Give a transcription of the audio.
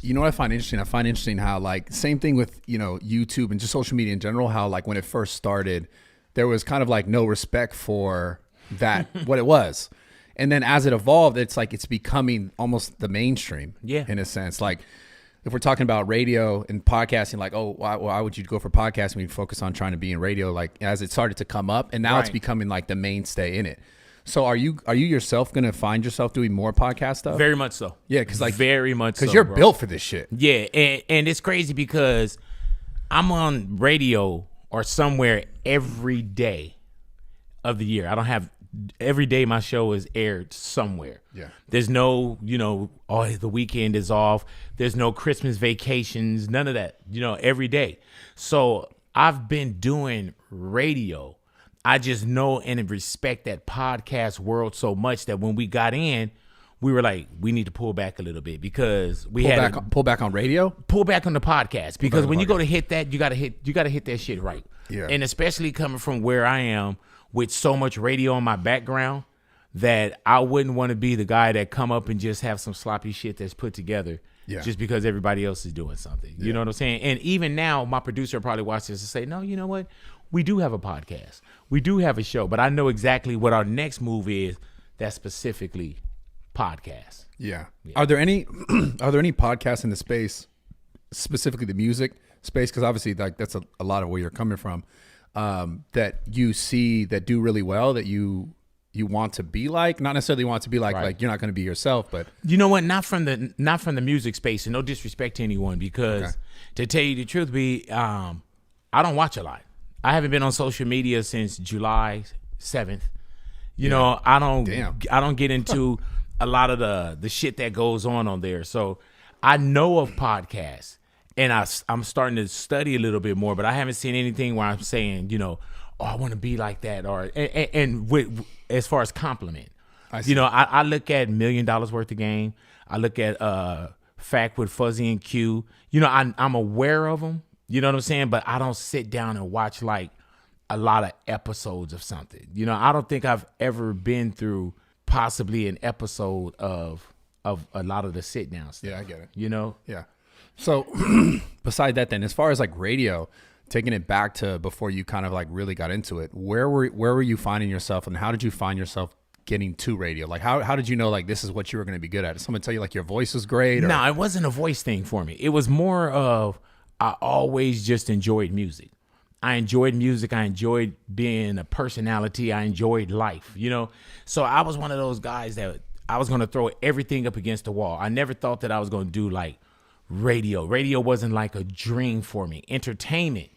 You know what I find interesting? I find interesting how like same thing with, you know, YouTube and just social media in general, how like when it first started, there was kind of like no respect for that, what it was. And then as it evolved, it's like it's becoming almost the mainstream in a sense. Like if we're talking about radio and podcasting, like, oh, why would you go for podcasting when you focus on trying to be in radio? Like as it started to come up and now it's becoming like the mainstay in it. So are you yourself going to find yourself doing more podcast stuff? Very much so. Yeah, because like very much because you're built for this shit. Yeah, and it's crazy because I'm on radio or somewhere every day of the year. I don't have every day my show is aired somewhere. Yeah. There's no, you know, oh, the weekend is off. There's no Christmas vacations, none of that, you know, every day. So I've been doing radio. I just know and respect that podcast world so much that when we got in, we were like, we need to pull back a little bit because we pull back on radio, pull back on the podcast because when you go to hit that, you gotta hit that shit right. Yeah. And especially coming from where I am with so much radio in my background that I wouldn't want to be the guy that come up and just have some sloppy shit that's put together just because everybody else is doing something. You know what I'm saying? And even now, my producer probably watches this and say, no, you know what? We do have a podcast. We do have a show, but I know exactly what our next move is that's specifically podcast. Yeah. Are there any podcasts in the space, specifically the music space? Because obviously like that's a lot of where you're coming from, that you see that do really well that you want to be like, not necessarily want to be like, like you're not going to be yourself, but you know what? Not from the music space, and no disrespect to anyone, because to tell you the truth, I don't watch a lot. I haven't been on social media since July 7th. You know, I don't get into a lot of the shit that goes on there. So I know of podcasts and I'm starting to study a little bit more, but I haven't seen anything where I'm saying, you know, oh, I want to be like that. Or, and with, as far as compliment, you know, I look at $1 Million Worth of Game. I look at Fact with Fuzzy and Q. You know, I'm aware of them. You know what I'm saying? But I don't sit down and watch like a lot of episodes of something. You know, I don't think I've ever been through possibly an episode of a lot of the sit down stuff. Yeah, I get it. You know? Yeah. So beside that then, as far as like radio, taking it back to before you kind of like really got into it, where were you finding yourself and how did you find yourself getting to radio? Like how did you know like this is what you were going to be good at? Did someone tell you like your voice is great? Or? No, it wasn't a voice thing for me. It was more of I always just enjoyed music. I enjoyed music. I enjoyed being a personality. I enjoyed life, you know? So I was one of those guys that I was going to throw everything up against the wall. I never thought that I was going to do like radio. Radio wasn't like a dream for me. Entertainment